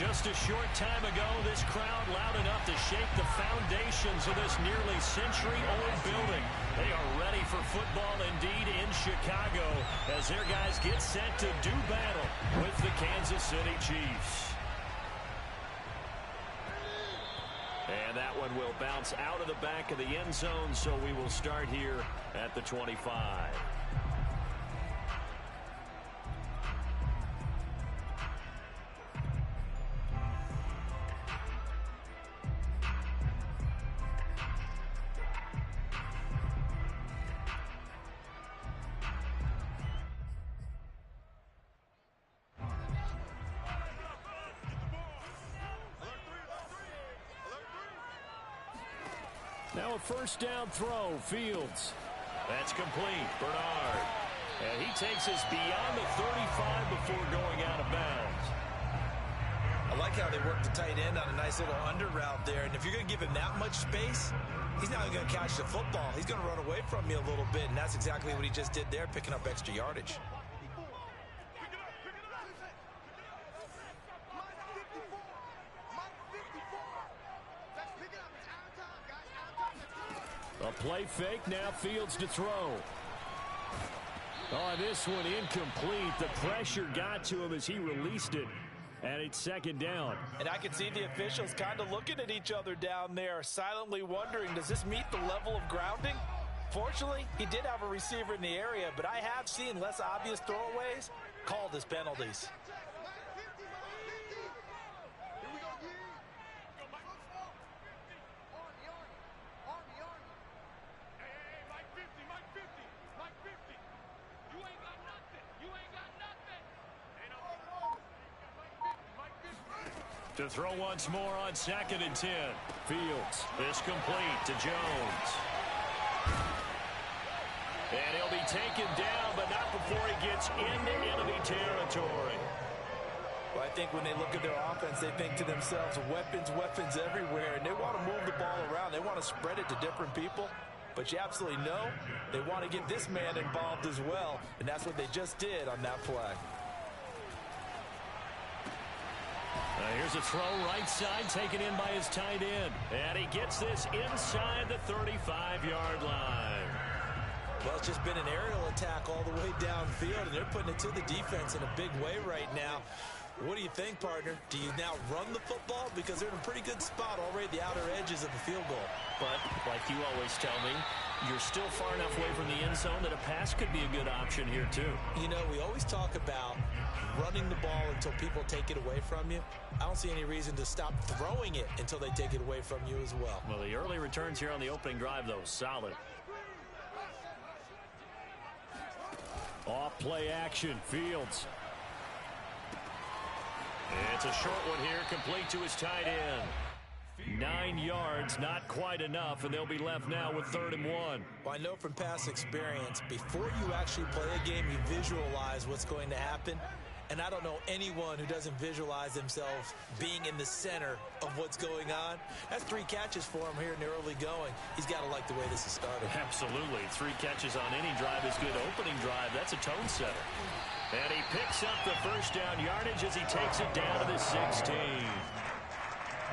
Just a short time ago, this crowd loud enough to shake the foundations of this nearly century-old building. They are ready for football indeed in Chicago as their guys get set to do battle with the Kansas City Chiefs. And that one will bounce out of the back of the end zone, so we will start here at the 25. Now a first down throw, Fields. That's complete, Bernard. And he takes us beyond the 35 before going out of bounds. I like how they work the tight end on a nice little under route there. And if you're going to give him that much space, he's not going to catch the football. He's going to run away from you a little bit, and that's exactly what he just did there, picking up extra yardage. A play fake, now Fields to throw. Oh, this one incomplete. The pressure got to him as he released it. And it's second down. And I can see the officials kind of looking at each other down there, silently wondering, does this meet the level of grounding? Fortunately, he did have a receiver in the area, but I have seen less obvious throwaways called as penalties. To throw once more on 2nd and 10. Fields, this complete to Jones. And he'll be taken down, but not before he gets into enemy territory. Well, I think when they look at their offense, they think to themselves, weapons, weapons everywhere, and they want to move the ball around. They want to spread it to different people. But you absolutely know they want to get this man involved as well, and that's what they just did on that play. Here's a throw right side taken in by his tight end. And he gets this inside the 35-yard line. Well, it's just been an aerial attack all the way downfield, and they're putting it to the defense in a big way right now. What do you think, partner? Do you now run the football? Because they're in a pretty good spot already at the outer edges of the field goal. But, like you always tell me, you're still far enough away from the end zone that a pass could be a good option here, too. You know, we always talk about running the ball until people take it away from you. I don't see any reason to stop throwing it until they take it away from you as well. Well, the early returns here on the opening drive, though, solid. Off play action, Fields. It's a short one here, complete to his tight end. 9 yards, not quite enough, and they'll be left now with 3rd and 1. Well, I know from past experience, before you actually play a game, you visualize what's going to happen. And I don't know anyone who doesn't visualize themselves being in the center of what's going on. That's 3 catches for him here in the early going. He's got to like the way this has started. Absolutely. 3 catches on any drive is good. Opening drive, that's a tone setter. And he picks up the first down yardage as he takes it down to the 16.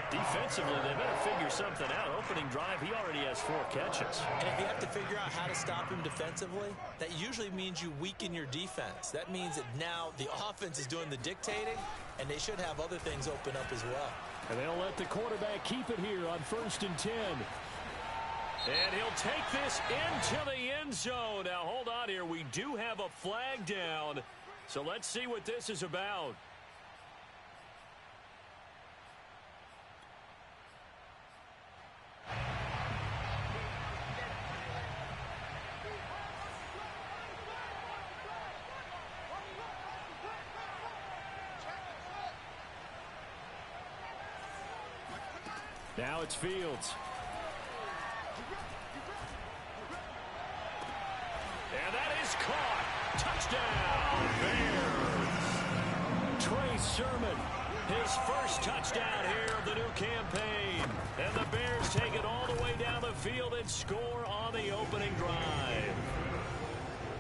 Defensively, they better figure something out. Opening drive, he already has 4 catches. And if you have to figure out how to stop him defensively, that usually means you weaken your defense. That means that now the offense is doing the dictating, and they should have other things open up as well. And they'll let the quarterback keep it here on 1st and 10. And he'll take this into the end zone. Now, hold on here. We do have a flag down. So let's see what this is about. Now it's Fields. And that is caught. Touchdown, Bears. Trey Sermon, his first touchdown here of the new campaign. And the Bears take it all the way down the field and score on the opening drive.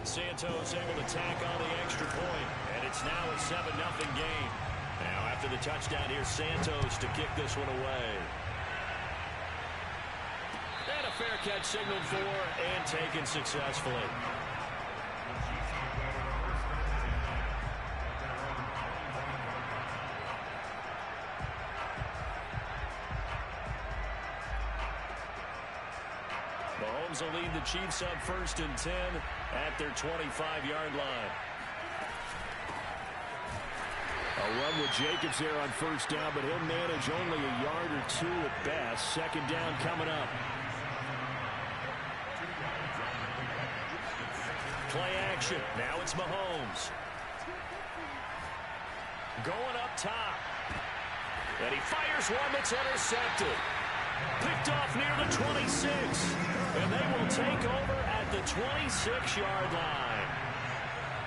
Santos able to tack on the extra point, and it's now a 7-0 game. Now after after the touchdown. Here's Santos to kick this one away. And a fair catch signaled for and taken successfully. Mahomes will lead the Chiefs up 1st and 10 at their 25-yard line. A run with Jacobs there on 1st down, but he'll manage only a yard or 2 at best. 2nd down coming up. Play action. Now it's Mahomes. Going up top. And he fires one that's intercepted. Picked off near the 26. And they will take over at the 26-yard line.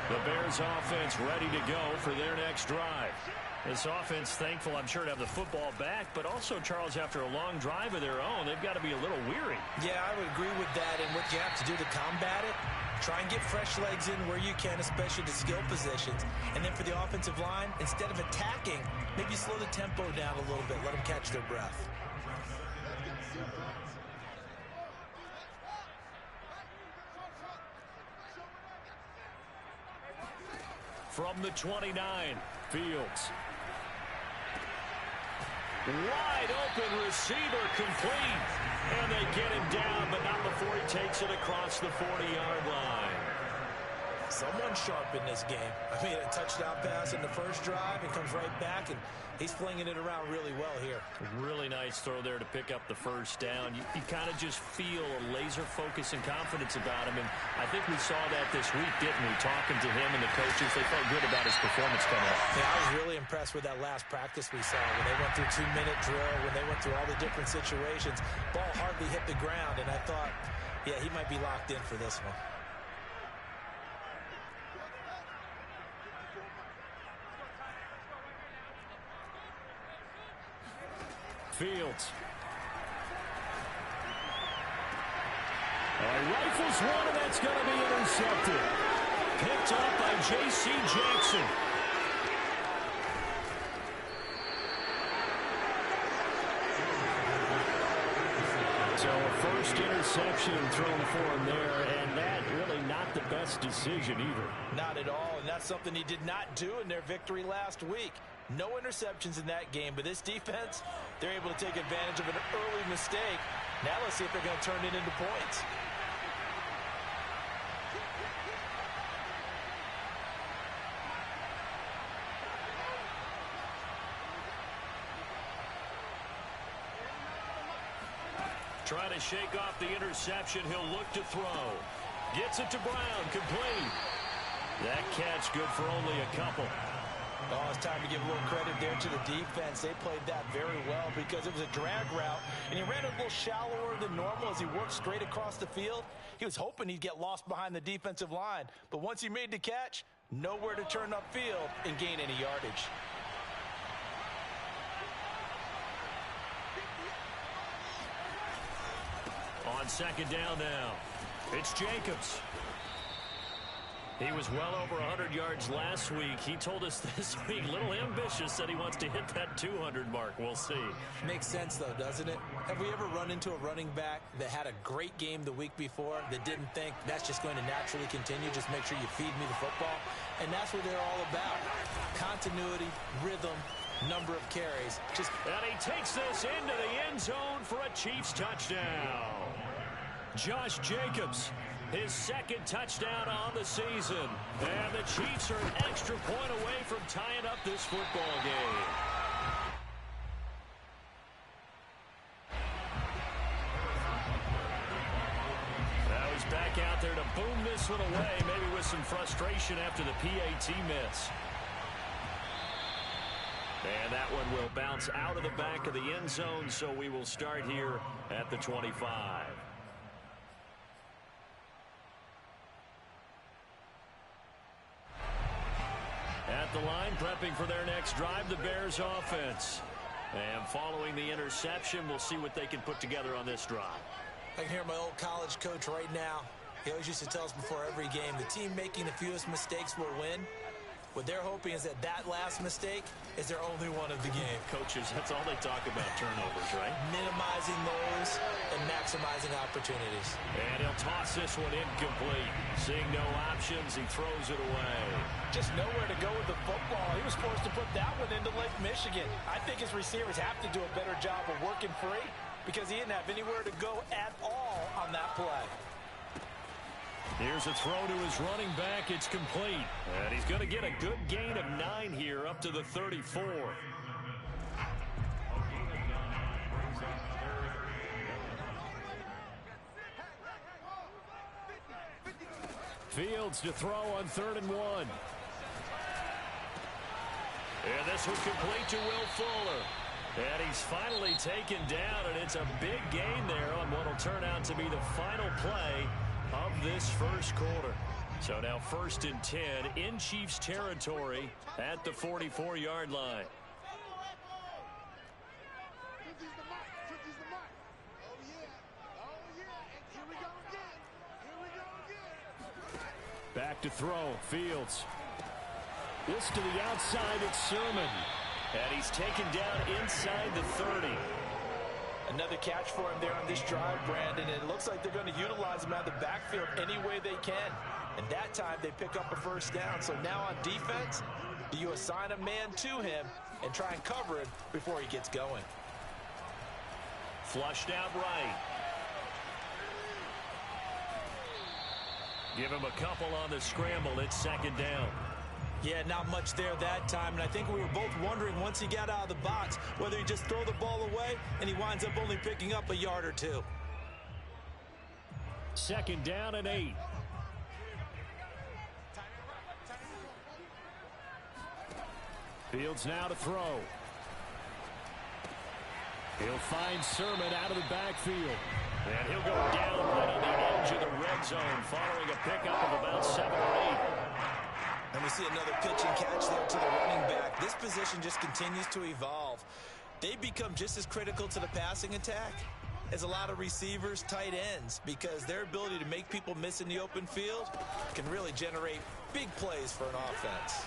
The Bears offense ready to go for their next drive. This offense thankful, I'm sure, to have the football back, but also, Charles, after a long drive of their own, they've got to be a little weary. Yeah, I would agree with that. And what you have to do to combat it, try and get fresh legs in where you can, especially the skill positions. And then for the offensive line, instead of attacking, maybe slow the tempo down a little bit. Let them catch their breath. From the 29, Fields. Wide open receiver complete. And they get him down, but not before he takes it across the 40-yard line. Someone sharp in this game. I mean, a touchdown pass in the first drive. It comes right back, and he's flinging it around really well here. Really nice throw there to pick up the 1st down. You kind of just feel a laser focus and confidence about him, and I think we saw that this week, didn't we? Talking to him and the coaches, they felt good about his performance coming up. Yeah, I was really impressed with that last practice we saw when they went through 2-minute drill, when they went through all the different situations. Ball hardly hit the ground, and I thought, yeah, he might be locked in for this one. Fields. Rifles one, and that's going to be intercepted. Picked up by J.C. Jackson. So a first interception thrown for him there, and that really not the best decision either. Not at all, and that's something he did not do in their victory last week. No interceptions in that game, but this defense, they're able to take advantage of an early mistake. Now let's see if they're going to turn it into points. Trying to shake off the interception. He'll look to throw. Gets it to Brown. Complete. That catch good for only a couple. Oh, it's time to give a little credit there to the defense. They played that very well because it was a drag route, and he ran a little shallower than normal as he worked straight across the field. He was hoping he'd get lost behind the defensive line, but once he made the catch, nowhere to turn upfield and gain any yardage. On 2nd down now, it's Jacobs. He was well over 100 yards last week. He told us this week, a little ambitious, said he wants to hit that 200 mark. We'll see. Makes sense, though, doesn't it? Have we ever run into a running back that had a great game the week before that didn't think that's just going to naturally continue? Just make sure you feed me the football. And that's what they're all about. Continuity, rhythm, number of carries. And he takes this into the end zone for a Chiefs touchdown. Josh Jacobs, his 2nd touchdown on the season. And the Chiefs are an extra point away from tying up this football game. Now he's back out there to boom this one away, maybe with some frustration after the PAT miss. And that one will bounce out of the back of the end zone, so we will start here at the 25. At the line, prepping for their next drive, the Bears offense. And following the interception, we'll see what they can put together on this drive. I can hear my old college coach right now. He always used to tell us before every game, the team making the fewest mistakes will win. What they're hoping is that that last mistake is their only one of the game. Coaches, that's all they talk about, turnovers, right? Minimizing those and maximizing opportunities. And he'll toss this one incomplete. Seeing no options, he throws it away. Just nowhere to go with the football. He was forced to put that one into Lake Michigan. I think his receivers have to do a better job of working free because he didn't have anywhere to go at all on that play. Here's a throw to his running back. It's complete. And he's going to get a good gain of 9 here up to the 34. Fields to throw on 3rd and 1. And this was complete to Will Fuller. And he's finally taken down, and it's a big gain there on what will turn out to be the final play of this first quarter. So now 1st and 10 in Chiefs territory at the 44-yard line. Back to throw. Fields. This to the outside. It's Sermon. And he's taken down inside the 30. Another catch for him there on this drive, Brandon. And it looks like they're going to utilize him out of the backfield any way they can. And that time they pick up a first down. So now on defense, you assign a man to him and try and cover him before he gets going. Flushed out right. Give him a couple on the scramble. It's 2nd down. Yeah, not much there that time, and I think we were both wondering once he got out of the box whether he just throw the ball away and he winds up only picking up a yard or 2. 2nd down and 8. Fields now to throw. He'll find Sermon out of the backfield. And he'll go down right on the edge of the red zone following a pickup of about 7 or 8. And we see another pitch and catch there to the running back. This position just continues to evolve. They become just as critical to the passing attack as a lot of receivers, tight ends, because their ability to make people miss in the open field can really generate big plays for an offense.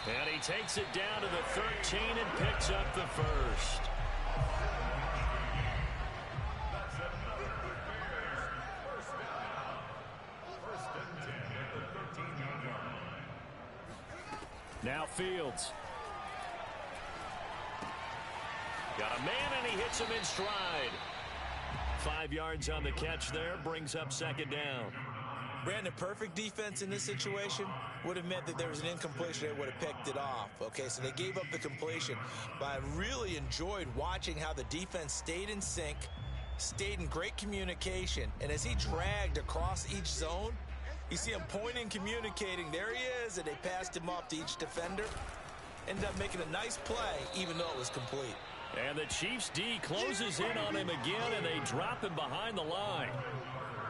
And he takes it down to the 13 and picks up the first. Now Fields. Got a man, and he hits him in stride. 5 yards on the catch there, brings up 2nd down. Brandon, perfect defense in this situation would have meant that there was an incompletion. They would have picked it off. Okay, so they gave up the completion. But I really enjoyed watching how the defense stayed in sync, stayed in great communication, and as he dragged across each zone, you see him pointing, communicating. There he is, and they passed him off to each defender. Ended up making a nice play, even though it was complete. And the Chiefs D closes in on him again, and they drop him behind the line.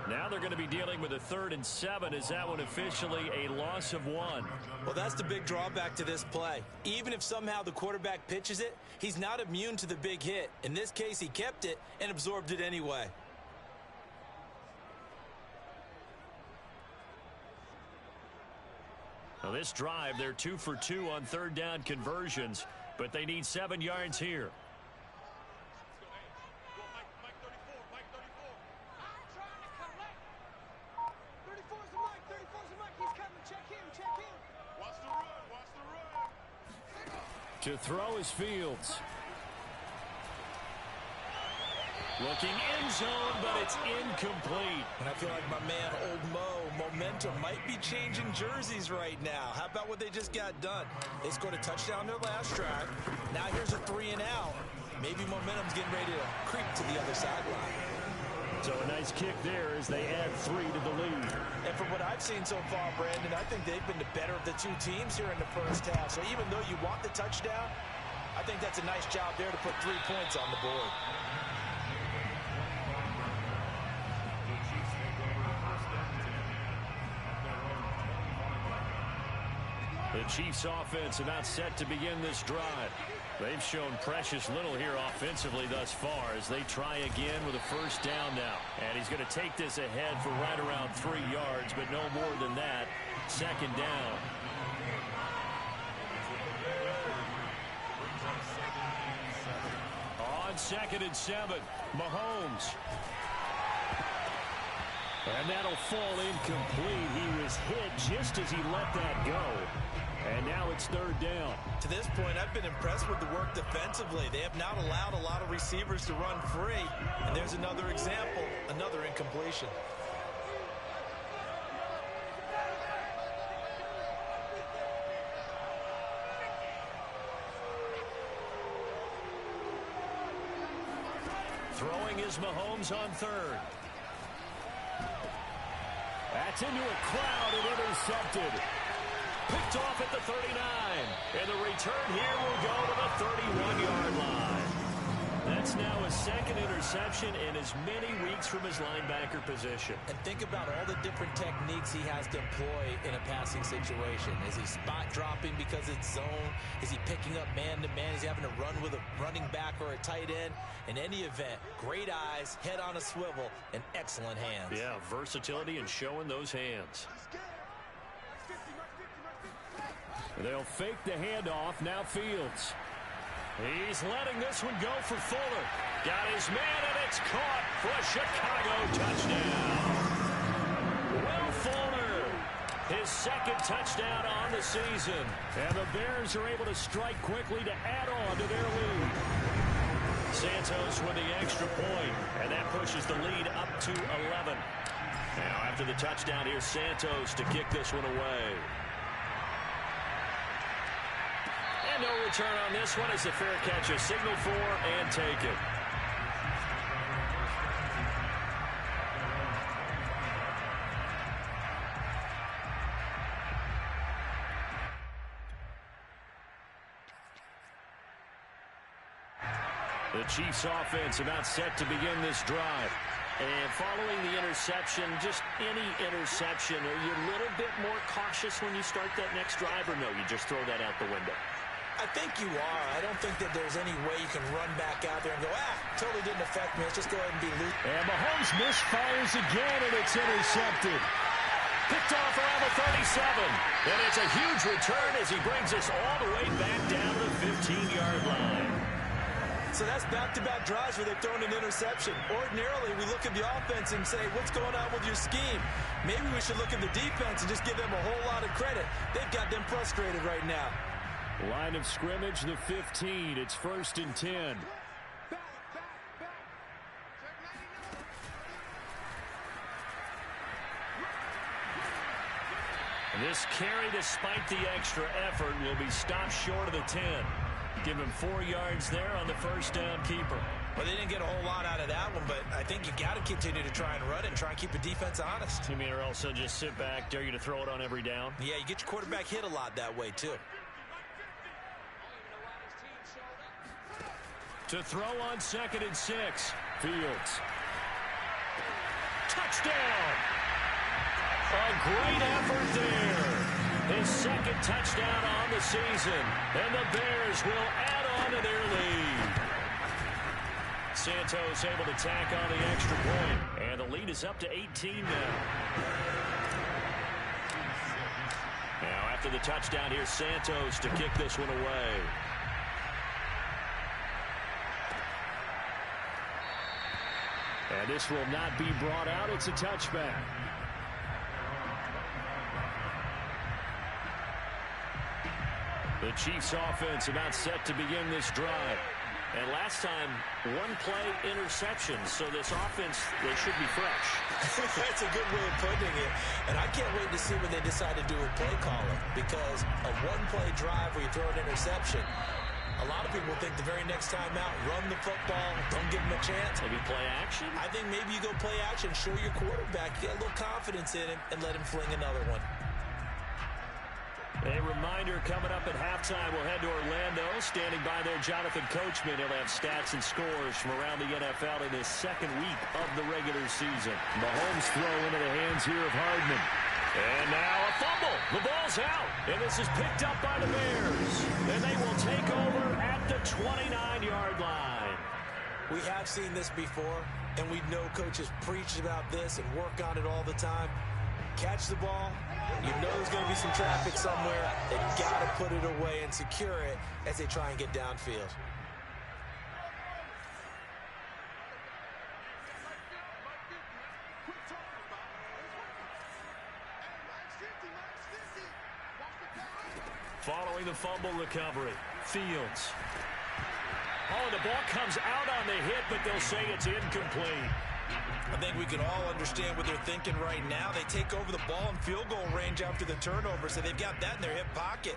Now they're going to be dealing with a 3rd and 7. Is that one officially a loss of 1? Well, that's the big drawback to this play. Even if somehow the quarterback pitches it, he's not immune to the big hit. In this case, he kept it and absorbed it anyway. Now this drive, they're 2 for 2 on 3rd down conversions, but they need 7 yards here. To throw is Fields. Looking end zone, but it's incomplete. And I feel like my man, Old Mo, momentum might be changing jerseys right now. How about what they just got done? They scored a touchdown their last drive. Now here's a 3 and out. Maybe momentum's getting ready to creep to the other sideline. So a nice kick there as they add 3 to the lead. And from what I've seen so far, Brandon, I think they've been the better of the 2 teams here in the first half. So even though you want the touchdown, I think that's a nice job there to put 3 points on the board. The Chiefs offense about set to begin this drive. They've shown precious little here offensively thus far as they try again with a first down now. And he's going to take this ahead for right around 3 yards, but no more than that. 2nd down. 2nd and 7. Mahomes. And that'll fall incomplete. He was hit just as he let that go. And now it's 3rd down. To this point, I've been impressed with the work defensively. They have not allowed a lot of receivers to run free. And there's another example, another incompletion. Throwing is Mahomes on 3rd. That's into a crowd and intercepted. Picked off at the 39. And the return here will go to the 31-yard line. That's now his 2nd interception in as many weeks from his linebacker position. And think about all the different techniques he has to employ in a passing situation. Is he spot dropping because it's zone? Is he picking up man-to-man? Is he having to run with a running back or a tight end? In any event, great eyes, head on a swivel, and excellent hands. Yeah, versatility and showing those hands. They'll fake the handoff. Now Fields. He's letting this one go for Fuller. Got his man, and it's caught for a Chicago touchdown. Will Fuller, his 2nd touchdown on the season. And the Bears are able to strike quickly to add on to their lead. Santos with the extra point, and that pushes the lead up to 11. Now after the touchdown, here's Santos to kick this one away. No return on this one as the fair catch is signaled for and taken. The Chiefs offense about set to begin this drive. And following the interception, just any interception, are you a little bit more cautious when you start that next drive, or no, you just throw that out the window? I think you are. I don't think that there's any way you can run back out there and go, totally didn't affect me. Let's just go ahead and be loose. And Mahomes misfires again, and it's intercepted. Picked off around the 37. And it's a huge return as he brings us all the way back down to the 15-yard line. So that's back-to-back drives where they've thrown an interception. Ordinarily, we look at the offense and say, what's going on with your scheme? Maybe we should look at the defense and just give them a whole lot of credit. They've got them frustrated right now. Line of scrimmage, the 15. It's 1st and 10. This carry, despite the extra effort, will be stopped short of the 10. Give him 4 yards there on the first down keeper. Well, they didn't get a whole lot out of that one, but I think you got to continue to try and run it and try and keep the defense honest. You mean, or also just sit back, dare you to throw it on every down? Yeah, you get your quarterback hit a lot that way, too. To throw on 2nd and 6. Fields. Touchdown! A great effort there. His 2nd touchdown on the season. And the Bears will add on to their lead. Santos able to tack on the extra point. And the lead is up to 18 now. Now after the touchdown, here's Santos to kick this one away. And this will not be brought out. It's a touchback. The Chiefs offense about set to begin this drive. And last time, 1-play interception. So this offense, they should be fresh. That's a good way of putting it. And I can't wait to see what they decide to do with play calling. Because a 1-play drive where you throw an interception, a lot of people think the very next time out, run the football, don't give them a chance. Maybe play action? I think maybe you go play action, show your quarterback, get a little confidence in him, and let him fling another one. A reminder coming up at halftime, we'll head to Orlando. Standing by there, Jonathan Coachman. He'll have stats and scores from around the NFL in his 2nd week of the regular season. Mahomes throw into the hands here of Hardman. And now a fumble. The ball's out. And this is picked up by the Bears. And they will take over at the 29-yard line. We have seen this before, and we know coaches preach about this and work on it all the time. Catch the ball. You know there's going to be some traffic somewhere. They've got to put it away and secure it as they try and get downfield. the fumble recovery. Fields. Oh, the ball comes out on the hit, but they'll say it's incomplete. I think we can all understand what they're thinking right now. They take over the ball in field goal range after the turnover, so they've got that in their hip pocket.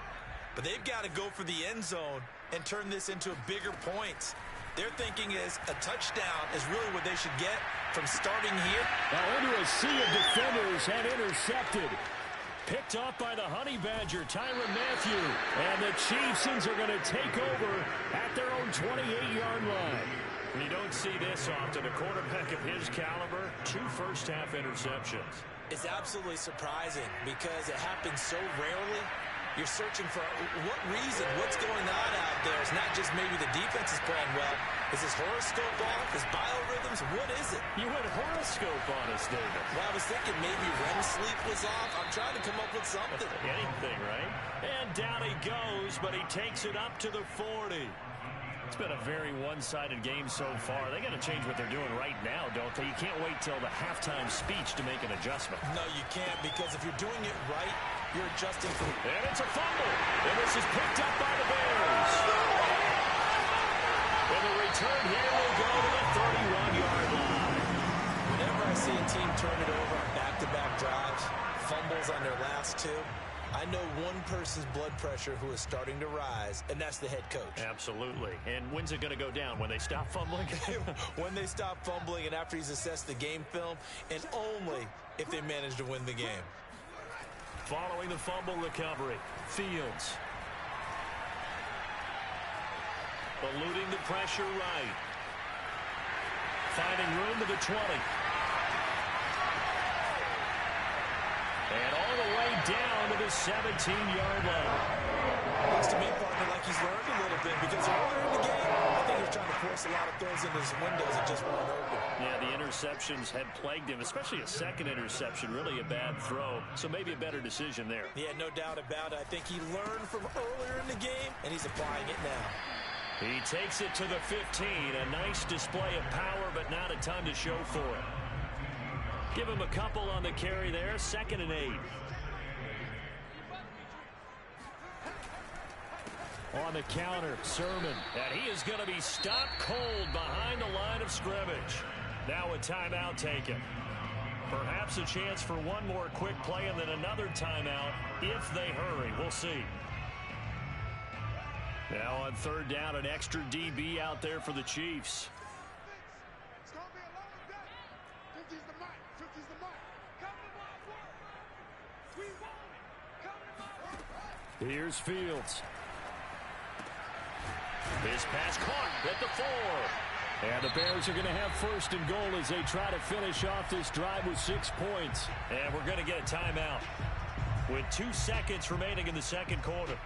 But they've got to go for the end zone and turn this into bigger points. Their thinking is a touchdown is really what they should get from starting here. Now into a sea of defenders and intercepted. Picked off by the Honey Badger, Tyrann Mathieu. And the Chiefs are going to take over at their own 28-yard line. You don't see this often. A quarterback of his caliber, 2 first-half interceptions. It's absolutely surprising because it happens so rarely. You're searching for what reason, what's going on out there. It's not just maybe the defense is playing well. Is his horoscope off? His biorhythms? What is it? You went horoscope on us, David. Well, I was thinking maybe REM sleep was off. I'm trying to come up with something. Anything, right? And down he goes, but he takes it up to the 40. It's been a very one-sided game so far. They got to change what they're doing right now, don't they? You can't wait till the halftime speech to make an adjustment. No, you can't, because if you're doing it right, you're adjusting for... And it's a fumble. And this is picked up by the Bears. And the return here will go to the 31-yard line. Whenever I see a team turn it over on back-to-back drives, fumbles on their last 2, I know one person's blood pressure who is starting to rise, and that's the head coach. Absolutely. And when's it going to go down? When they stop fumbling? When they stop fumbling and after he's assessed the game film, and only if they manage to win the game. Following the fumble recovery, Fields. Eluding the pressure right. Finding room to the 20. And all the way down to the 17-yard line. Looks to me, partner, like he's learned a little bit, because earlier in the game, I think he was trying to force a lot of throws into his windows and just weren't open. Yeah, the interceptions had plagued him, especially a second interception, really a bad throw. So maybe a better decision there. Yeah, no doubt about it. I think he learned from earlier in the game, and he's applying it now. He takes it to the 15. A nice display of power, but not a ton to show for it. Give him a couple on the carry there. 2nd and 8. On the counter, Sermon. And he is going to be stopped cold behind the line of scrimmage. Now a timeout taken. Perhaps a chance for one more quick play and then another timeout if they hurry. We'll see. Now on 3rd down, an extra DB out there for the Chiefs. Here's Fields. His pass caught at the 4. And the Bears are going to have 1st and goal as they try to finish off this drive with 6 points. And we're going to get a timeout with 2 seconds remaining in the 2nd quarter.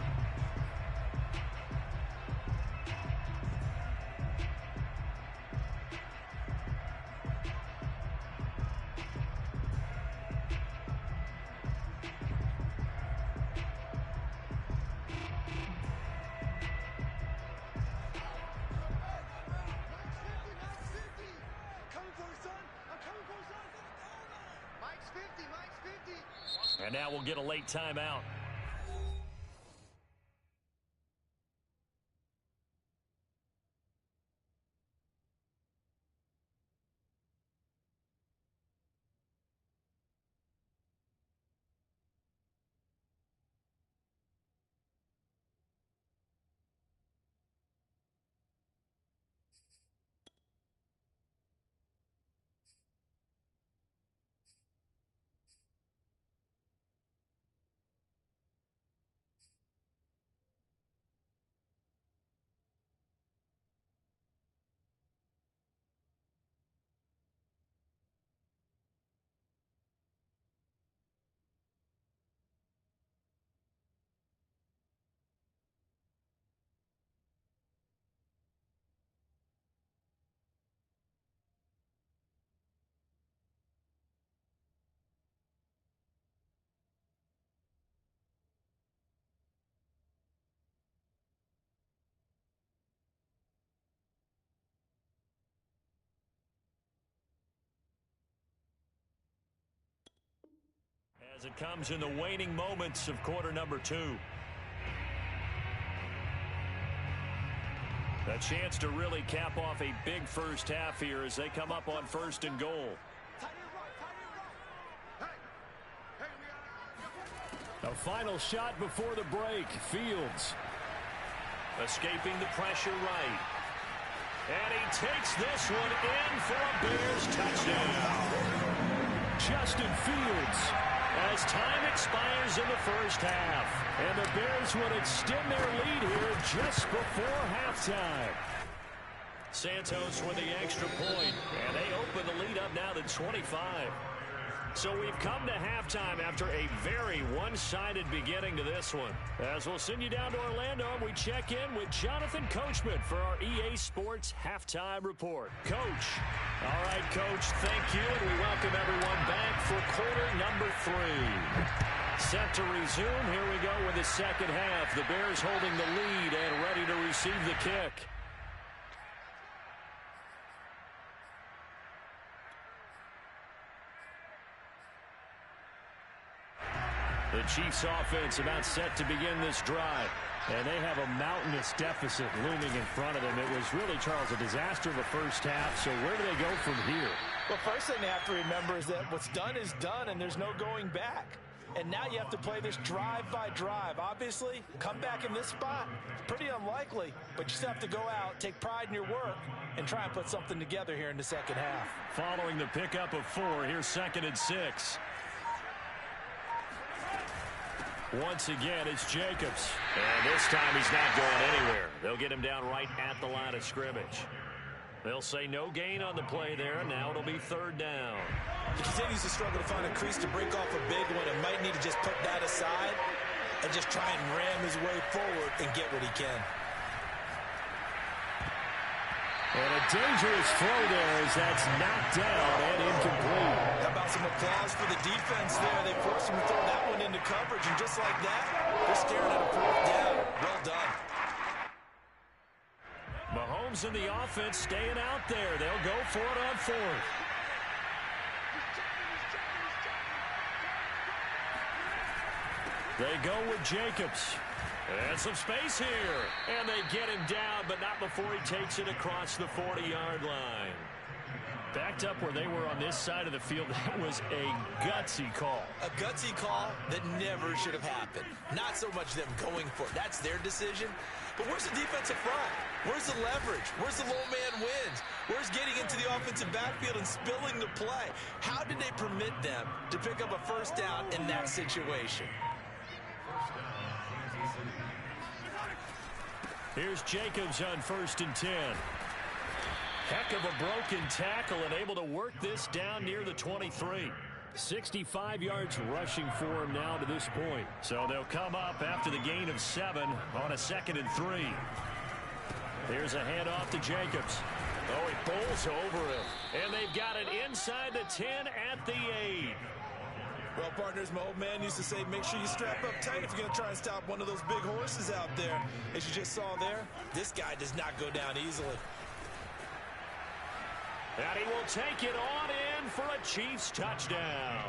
And now we'll get a late timeout. As it comes in the waning moments of quarter number 2. A chance to really cap off a big first half here as they come up on 1st and goal. A final shot before the break. Fields escaping the pressure right. And he takes this one in for a Bears touchdown. Justin Fields, as time expires in the first half. And the Bears would extend their lead here just before halftime. Santos with the extra point. And they open the lead up now to 25. So we've come to halftime after a very one-sided beginning to this one. As we'll send you down to Orlando, and we check in with Jonathan Coachman for our EA Sports Halftime Report. Coach. All right, Coach, thank you, and we welcome everyone back for quarter number 3. Set to resume. Here we go with the second half. The Bears holding the lead and ready to receive the kick. The Chiefs offense about set to begin this drive. And they have a mountainous deficit looming in front of them. It was really, Charles, a disaster of the first half. So where do they go from here? Well, first thing they have to remember is that what's done is done, and there's no going back. And now you have to play this drive by drive. Obviously, come back in this spot, pretty unlikely. But you still have to go out, take pride in your work, and try and put something together here in the second half. Following the pickup of 4, here's 2nd and 6. Once again, it's Jacobs. And this time he's not going anywhere. They'll get him down right at the line of scrimmage. They'll say no gain on the play there. Now it'll be 3rd down. He continues to struggle to find a crease to break off a big one and might need to just put that aside and just try and ram his way forward and get what he can. And a dangerous throw there as that's knocked down and incomplete. How about some applause for the defense there? They forced him to throw that one into coverage, and just like that, they're staring at a 4th down. Well done. Mahomes and the offense staying out there. They'll go for it on 4th. They go with Jacobs. And some space here. And they get him down, but not before he takes it across the 40-yard line. Backed up where they were on this side of the field, that was a gutsy call. A gutsy call that never should have happened. Not so much them going for it. That's their decision. But where's the defensive front? Where's the leverage? Where's the low man wins? Where's getting into the offensive backfield and spilling the play? How did they permit them to pick up a 1st down in that situation? Here's Jacobs on 1st and 10. Heck of a broken tackle and able to work this down near the 23. 65 yards rushing for him now to this point. So they'll come up after the gain of 7 on a 2nd and 3. Here's a handoff to Jacobs. Oh, he bowls over him. And they've got it inside the 10 at the 8. Well, partners, my old man used to say, make sure you strap up tight if you're going to try and stop one of those big horses out there. As you just saw there, this guy does not go down easily. And he will take it on in for a Chiefs touchdown.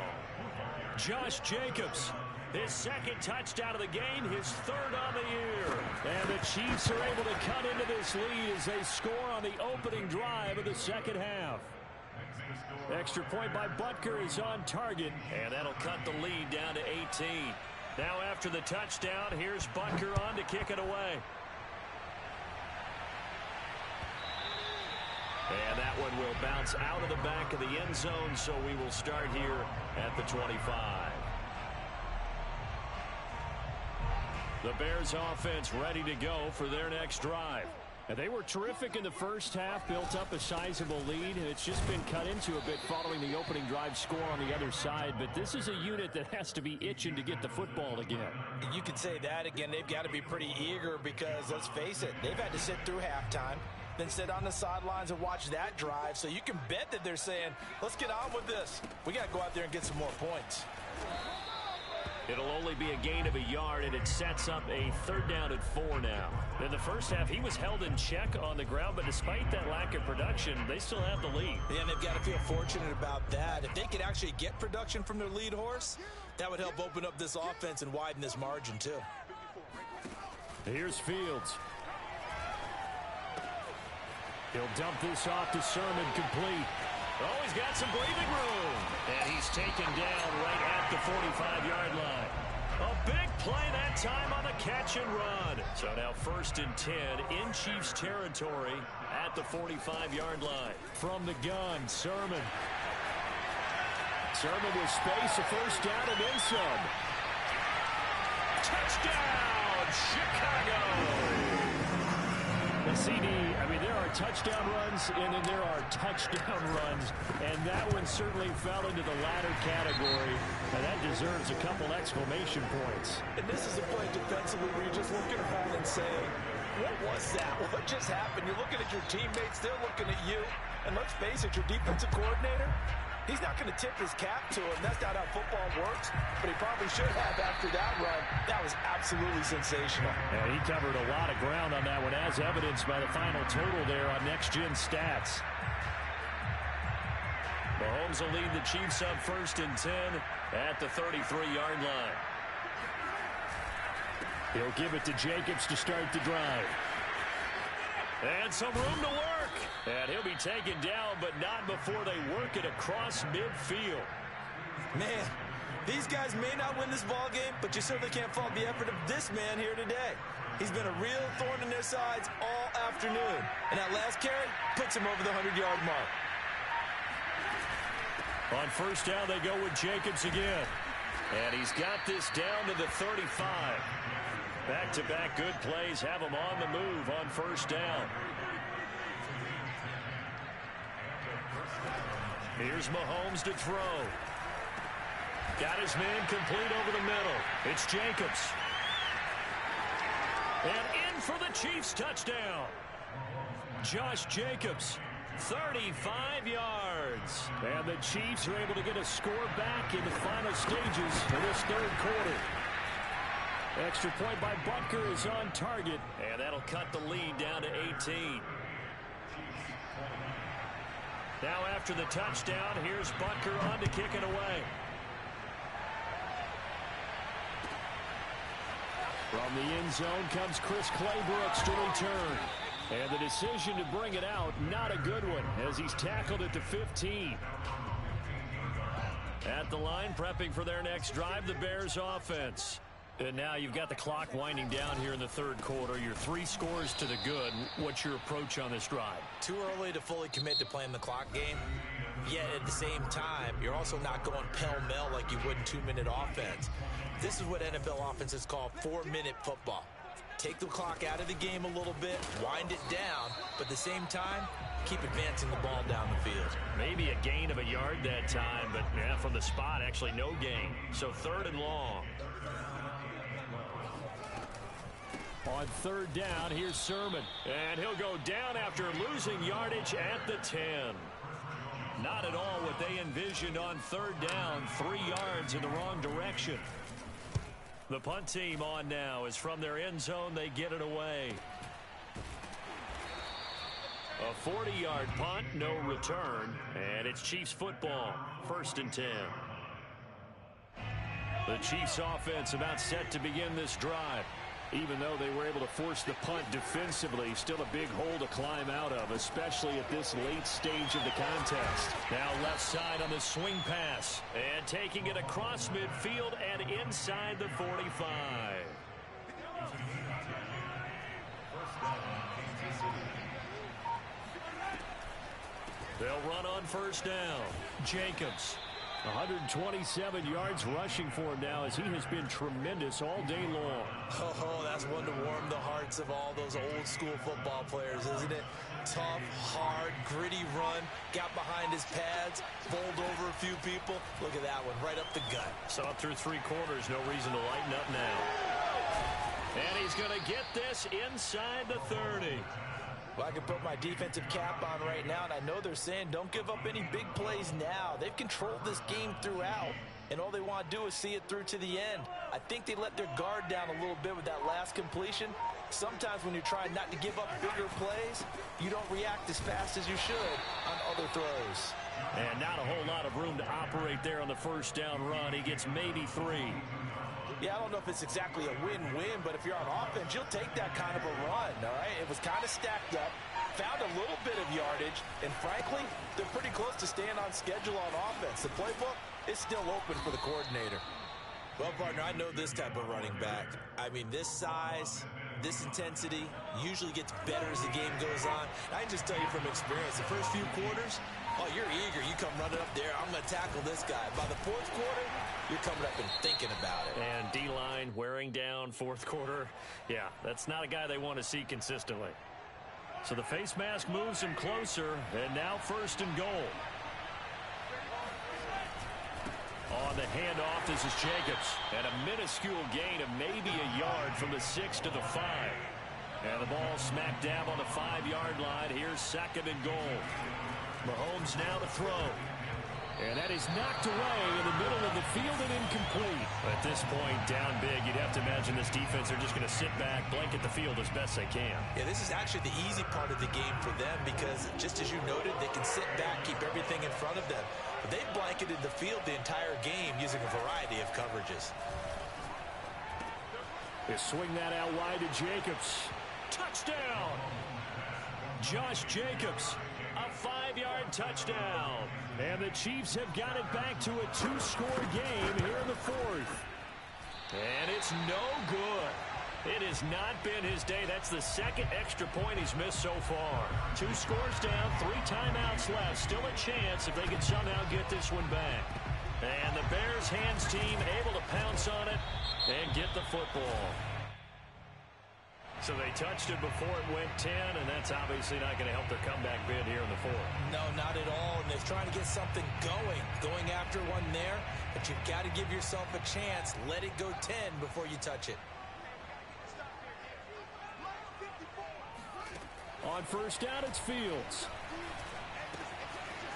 Josh Jacobs, his 2nd touchdown of the game, his 3rd on the year. And the Chiefs are able to cut into this lead as they score on the opening drive of the second half. Extra point by Butker is on target, and that'll cut the lead down to 18. Now after the touchdown, here's Butker on to kick it away. And that one will bounce out of the back of the end zone, so we will start here at the 25. The Bears offense ready to go for their next drive. And they were terrific in the first half, built up a sizable lead, and it's just been cut into a bit following the opening drive score on the other side. But this is a unit that has to be itching to get the football again. You could say that again. They've got to be pretty eager because, let's face it, they've had to sit through halftime, then sit on the sidelines and watch that drive. So you can bet that they're saying, let's get on with this. We got to go out there and get some more points. It'll only be a gain of a yard, and it sets up a 3rd down and 4 now. In the first half, he was held in check on the ground, but despite that lack of production, they still have the lead. Yeah, and they've got to feel fortunate about that. If they could actually get production from their lead horse, that would help open up this offense and widen this margin, too. Here's Fields. He'll dump this off to Sermon, complete. Oh, he's got some breathing room. And he's taken down right at the 45-yard line. A big play that time on the catch and run. So now 1st and 10 in Chiefs territory at the 45-yard line. From the gun, Sermon. Sermon with space, a 1st down and then some. Touchdown, Chicago! The CD, I mean, there are touchdown runs, and then there are touchdown runs, and that one certainly fell into the latter category, and that deserves a couple exclamation points. And this is a play defensively where you're just looking around and saying, what was that? What just happened? You're looking at your teammates, they're looking at you, and let's face it, your defensive coordinator, he's not going to tip his cap to him. That's not how football works, but he probably should have after that run. That was absolutely sensational. And he covered a lot of ground on that one, as evidenced by the final total there on Next Gen Stats. Mahomes will lead the Chiefs up 1st and 10 at the 33-yard line. He'll give it to Jacobs to start the drive. And some room to work. And he'll be taken down, but not before they work it across midfield. Man, these guys may not win this ball game, but you certainly can't fault the effort of this man here today. He's been a real thorn in their sides all afternoon. And that last carry puts him over the 100-yard mark. On 1st down, they go with Jacobs again. And he's got this down to the 35. Back-to-back good plays have him on the move on 1st down. Here's Mahomes to throw. Got his man complete over the middle. It's Jacobs. And in for the Chiefs touchdown. Josh Jacobs, 35 yards. And the Chiefs are able to get a score back in the final stages of this 3rd quarter. Extra point by Butker is on target, and that'll cut the lead down to 18. Now after the touchdown, here's Butker on to kick it away. From the end zone comes Chris Claybrooks to return. And the decision to bring it out, not a good one, as he's tackled at the 15. At the line, prepping for their next drive, the Bears offense. And now you've got the clock winding down here in the 3rd quarter. You're 3 scores to the good. What's your approach on this drive? Too early to fully commit to playing the clock game. Yet at the same time, you're also not going pell-mell like you would in 2-minute offense. This is what NFL offenses call 4-minute football. Take the clock out of the game a little bit, wind it down, but at the same time, keep advancing the ball down the field. Maybe a gain of a yard that time, but yeah, from the spot, actually no gain. So 3rd and long. On 3rd down, here's Sermon. And he'll go down after losing yardage at the 10. Not at all what they envisioned on 3rd down. 3 yards in the wrong direction. The punt team on now is from their end zone. They get it away. A 40-yard punt, no return. And it's Chiefs football. 1st and 10. The Chiefs offense about set to begin this drive. Even though they were able to force the punt defensively, still a big hole to climb out of, especially at this late stage of the contest. Now left side on the swing pass. And taking it across midfield and inside the 45. They'll run on 1st down. Jacobs. 127 yards rushing for him now, as he has been tremendous all day long. Oh, that's one to warm the hearts of all those old-school football players, isn't it? Tough, hard, gritty run, got behind his pads, bowled over a few people. Look at that one, right up the gut. Saw it through 3 quarters, no reason to lighten up now. And he's going to get this inside the 30. Well, I can put my defensive cap on right now, and I know they're saying don't give up any big plays now. They've controlled this game throughout, and all they want to do is see it through to the end. I think they let their guard down a little bit with that last completion, Sometimes when you're trying not to give up bigger plays, you don't react as fast as you should on other throws. And not a whole lot of room to operate there on the first down run. He gets maybe 3. Yeah, I don't know if it's exactly a win-win, but if you're on offense, you'll take that kind of a run, all right? It was kind of stacked up, found a little bit of yardage, and frankly, they're pretty close to staying on schedule on offense. The playbook is still open for the coordinator. Well, partner, I know this type of running back. I mean, this size, this intensity usually gets better as the game goes on. I can just tell you from experience, the first few quarters, oh, you're eager. You come running up there, I'm going to tackle this guy. By the fourth quarter, you're coming up and thinking about it. And D-line wearing down fourth quarter. Yeah, that's not a guy they want to see consistently. So the face mask moves him closer, and now 1st and goal. On the handoff, this is Jacobs. And a minuscule gain of maybe a yard from the 6 to the 5. And the ball smack dab on the 5-yard line. Here's 2nd and goal. Mahomes now to throw. And that is knocked away in the middle of the field and incomplete. At this point, down big, you'd have to imagine this defense are just going to sit back, blanket the field as best they can. Yeah, this is actually the easy part of the game for them because, just as you noted, they can sit back, keep everything in front of them. But they've blanketed the field the entire game using a variety of coverages. They swing that out wide to Jacobs. Touchdown! Josh Jacobs. A 5-yard touchdown. And the Chiefs have got it back to a 2-score game here in the 4th. And it's no good. It has not been his day. That's the 2nd extra point he's missed so far. 2 scores down, 3 timeouts left. Still a chance if they can somehow get this one back. And the Bears hands team able to pounce on it and get the football. So they touched it before it went 10, and that's obviously not going to help their comeback bid here in the 4th. No, not at all, and they're trying to get something going after one there, but you've got to give yourself a chance. Let it go 10 before you touch it. On 1st down, it's Fields.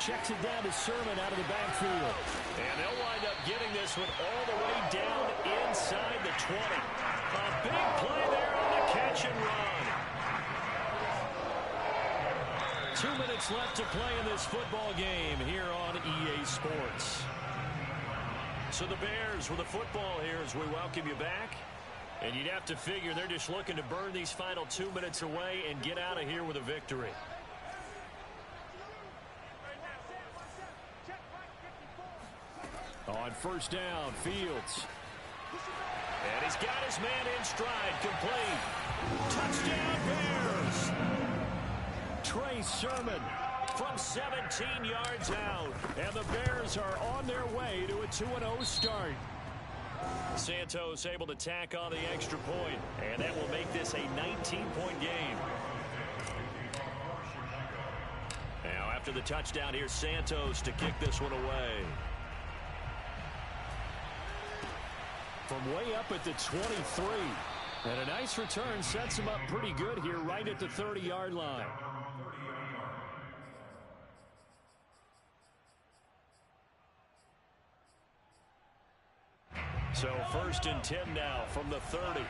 Checks it down to Sermon out of the backfield. And they'll wind up getting this one all the way down inside the 20. A big play there on the catch and run. 2 minutes left to play in this football game here on EA Sports. So the Bears with the football here as we welcome you back. And you'd have to figure they're just looking to burn these final 2 minutes away and get out of here with a victory. On 1st down, Fields. And he's got his man in stride, complete. Touchdown, Bears! Trey Sermon from 17 yards out. And the Bears are on their way to a 2-0 start. Santos able to tack on the extra point, and that will make this a 19-point game. Now, after the touchdown, here's Santos to kick this one away. From way up at the 23. And a nice return sets him up pretty good here right at the 30-yard line. So 1st and 10 now from the 30.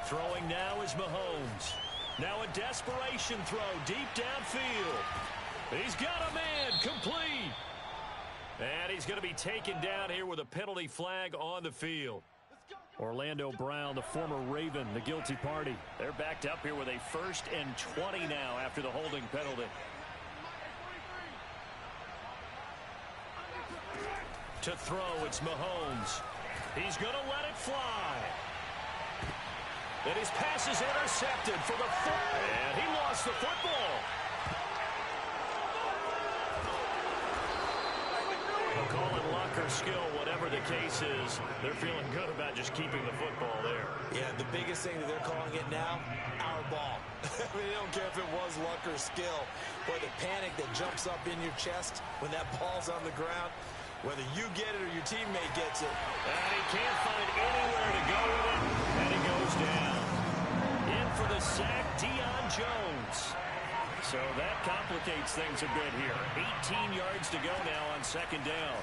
Throwing now is Mahomes. Now a desperation throw deep downfield. He's got a man, complete. And he's going to be taken down here with a penalty flag on the field. Orlando Brown, the former Raven, the guilty party. They're backed up here with a 1st and 20 now after the holding penalty. To throw, it's Mahomes. He's going to let it fly. And his pass is intercepted for the and he lost the football. They'll call it luck or skill, whatever the case is. They're feeling good about just keeping the football there. Yeah, the biggest thing that they're calling it now, our ball. I mean, they don't care if it was luck or skill. Boy, the panic that jumps up in your chest when that ball's on the ground, whether you get it or your teammate gets it. And he can't find anywhere to go with it, and he goes down. In for the sack, Deion Jones. So that complicates things a bit here. 18 yards to go now on 2nd down.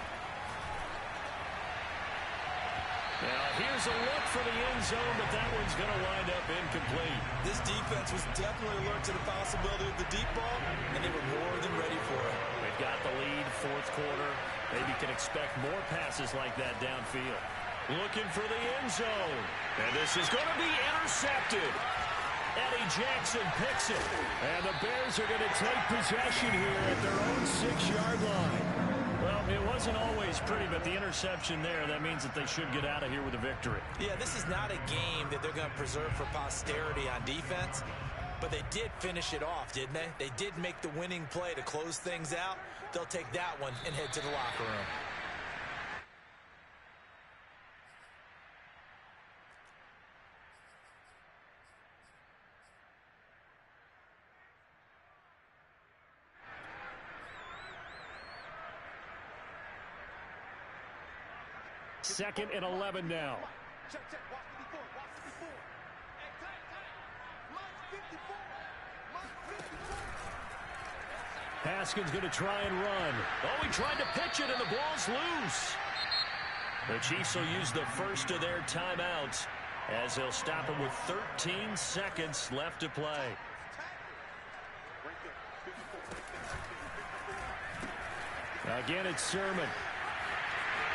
Now here's a look for the end zone, but that one's going to wind up incomplete. This defense was definitely alert to the possibility of the deep ball, and they were more than ready for it. They've got the lead, fourth quarter. Maybe can expect more passes like that downfield. Looking for the end zone. And this is going to be intercepted. Eddie Jackson picks it. And the Bears are going to take possession here at their own 6-yard line. Well, it wasn't always pretty, but the interception there, that means that they should get out of here with a victory. Yeah, this is not a game that they're going to preserve for posterity on defense, but they did finish it off, didn't they? They did make the winning play to close things out. They'll take that one and head to the locker room. Second and 11 now. Haskins going to try and run. Oh, he tried to pitch it, and the ball's loose. The Chiefs will use the first of their timeouts as they'll stop it with 13 seconds left to play. Again, it's Sermon.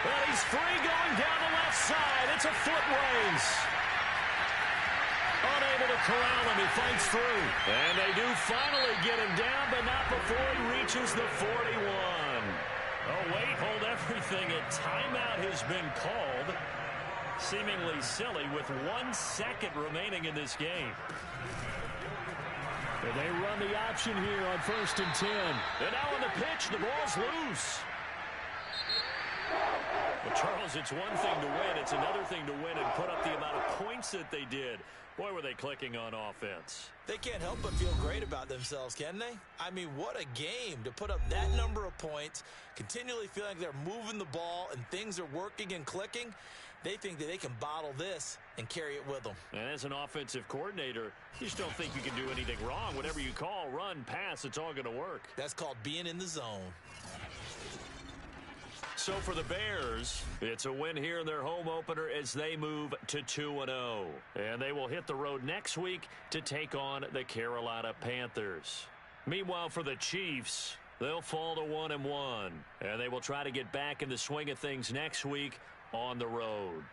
Well, he's free going down the left side. It's a foot race. Unable to corral him. He fights through. And they do finally get him down, but not before he reaches the 41. Oh, wait, hold everything. A timeout has been called. Seemingly silly with 1 second remaining in this game. And they run the option here on 1st and 10. And now on the pitch, the ball's loose. Well, Charles, it's one thing to win. It's another thing to win and put up the amount of points that they did. Boy, were they clicking on offense. They can't help but feel great about themselves, can they? I mean, what a game to put up that number of points, continually feeling like they're moving the ball and things are working and clicking. They think that they can bottle this and carry it with them. And as an offensive coordinator, you just don't think you can do anything wrong. Whatever you call, run, pass, it's all going to work. That's called being in the zone. So for the Bears, it's a win here in their home opener as they move to 2-0. And they will hit the road next week to take on the Carolina Panthers. Meanwhile, for the Chiefs, they'll fall to 1-1. And they will try to get back in the swing of things next week on the road.